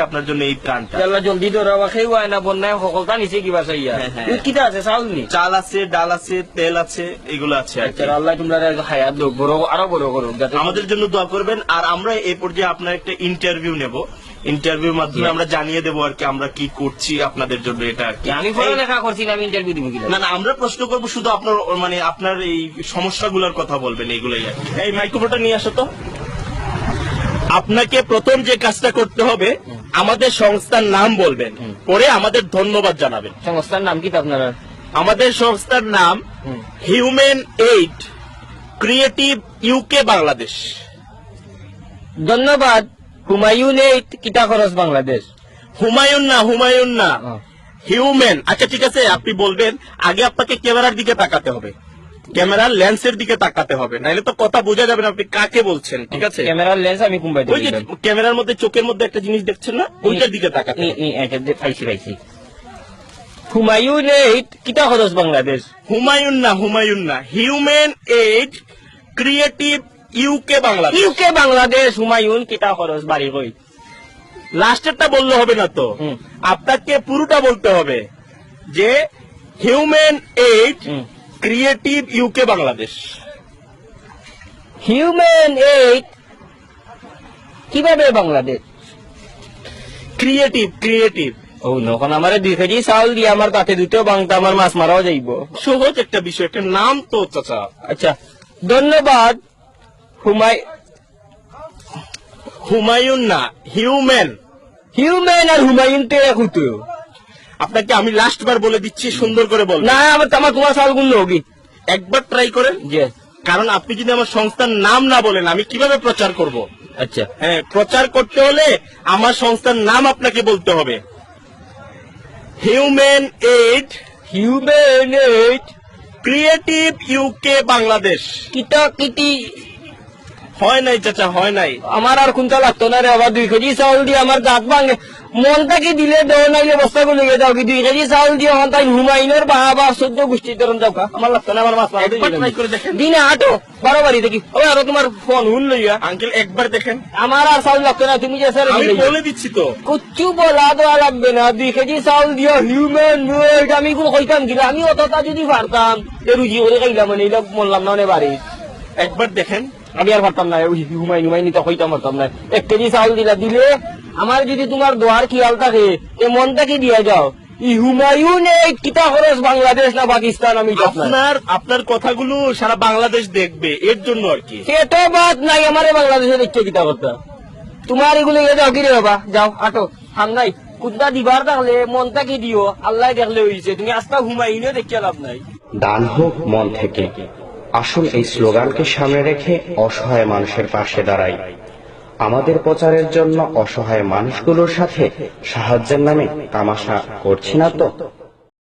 আপনার জন্য এই প্রাণটা। আল্লাহ জলদি ধরা খেয়ে হয় না বন্যায় সকলটা নিচে কিবা চাইয়া কিটা আছে চাউল নি চাল আছে, ডাল আছে, তেল আছে, এগুলো আছে। আল্লাহ তোমরা হায়াত দোক বড় আরো বড় করুক, আমাদের জন্য দোয়া করবেন। আর আমরা এই পর্যায়ে আপনার একটা ইন্টারভিউ নেব, ইন্টারভিউর মাধ্যমে আমরা জানিয়ে দেবো আর কি আমরা কি করছি আপনাদের জন্য। এটা আর কি আমি পড়ালেখা করছি না, আমি ইন্টারভিউ দিব কি না, আমরা প্রশ্ন করবো শুধু আপনার মানে আপনার এই সমস্যাগুলোর কথা বলবেন, এইগুলোই আর কি। এই মাইক্রোফোনটা নিয়ে আসো তো। আপনাকে প্রথম যে কাজটা করতে হবে, আমাদের সংস্থার নাম বলবেন, পরে আমাদের ধন্যবাদ জানাবেন। সংস্থার নাম কি আপনারা? আমাদের সংস্থার নাম human aid creative UK Bangladesh. ধন্যবাদ। হুমায়ুন এইড কিটা খরচ বাংলাদেশ। হুমায়ুন না হিউম্যান। আচ্ছা ঠিক আছে, আপনি বলবেন। আগে আপনাকে ক্যামেরার দিকে তাকাতে হবে, ক্যামেরার লেন্সের দিকে তাকাতে হবে, নাহলে তো কথা বোঝা যাবে না আপনি কাকে বলছেন। ঠিক আছে, ক্যামেরার লেন্স আমি কুম্বাই ওই যে ক্যামেরার মধ্যে চোখের মধ্যে একটা জিনিস দেখছেন না, ওইটার দিকে তাকাতে হবে। পাইছি। হুমায়ুন এইড কিটা খরচ বাংলাদেশ। হুমায়ুন না human aid creative UK Bangladesh. UK Bangladesh Humayun কিটা খরচ বাড়ি কই। লাস্টেরটা বললে হবে না তো, আপনাকে পুরোটা বলতে হবে যে human aid creative UK Bangladesh. Human aid কিভাবে বাংলাদেশ ক্রিয়েটিভ। ও নখন আমার 2 কেজি চাউল দিয়ে আমার তাতে দুটো বাংটা আমার মাছ মারাও যাইব। সহজ একটা বিষয়, একটা নাম তো চাচা। আচ্ছা ধন্যবাদ। হুমায়ুন না হিউম্যান আর হুমায়ুন তো এক হতো। আপনাকে আমি লাস্ট বার বলে দিচ্ছি, সুন্দর করে বল। না আমার তোমার চাউল গুণ হোগি একবার ট্রাই করেন, কারণ আপনি যদি আমার সংস্থার নাম না বলেন আমি কিভাবে প্রচার করব। আচ্ছা হ্যাঁ, প্রচার করতে হলে আমার সংস্থার নাম আপনাকে বলতে হবে। Human aid creative UK Bangladesh. কিটা কিটি হয় নাই চাচা, হয় নাই। আমার আর কোনটা লাগতো না রে। আবার 2 কেজি চাউল দিয়ে আমার দাঁত ভাঙে। মনটাকে দিলে দেও নাইলে বস্তা করে লেগে যাও কি। 2 কেজি চাউল দিয়ে আমার তাই হুমায়ুনের বাবা 14 গোষ্ঠী ধরুন যাও কা। আমার লাগতো না, আমার মাছ মারা দিনে 8 12 বাড়ি দেখি। ওই আরো তোমার ফোন হুন লইয়া আঙ্কেল একবার দেখেন। আমার আর চাউল লাগতো না, তুমি যে স্যার আমি বলে দিচ্ছি তো। কুচ্ছু বলা দেওয়া লাগবে না। 2 কেজি চাউল দিয়ে হিউম্যান ওয়েট আমি কোনো কইতাম কিনা। আমি অতটা যদি পারতাম রুজি করে খাইলাম, মানে এটা বললাম না অনেক বাড়ি। একবার দেখেন। আমি আর পারতাম না হুমায়ুন তো কইতাম পারতাম না। 1 কেজি চাউল দিলে আমার যদি তোমার দোয়ার খেয়াল থাকে এ মনটাকে দিয়ে যাও। হুমায়ুন এই কিতা খরচ বাংলাদেশ না পাকিস্তান আমি আপনার কথাগুলো সারা বাংলাদেশ দেখবে, এর জন্য আর কি। সেটা বাদ নাই, আমারে বাংলাদেশে দেখতে কিতা করতে তোমার এগুলো যাও কি রে বাবা, যাও আটো হাম নাই। কুদা দিবার থাকলে মনটাকে দিও, আল্লাহ দেখলে হয়েছে। তুমি আস্তা হুমায়ুনে দেখিয়া লাভ নাই। দান হোক মন থেকে। আসুন এই স্লোগানকে সামনে রেখে অসহায় মানুষের পাশে দাঁড়াই। আমাদের প্রচারের জন্য অসহায় মানুষগুলোর সাথে সাহায্যের নামে তামাশা করছি না তো।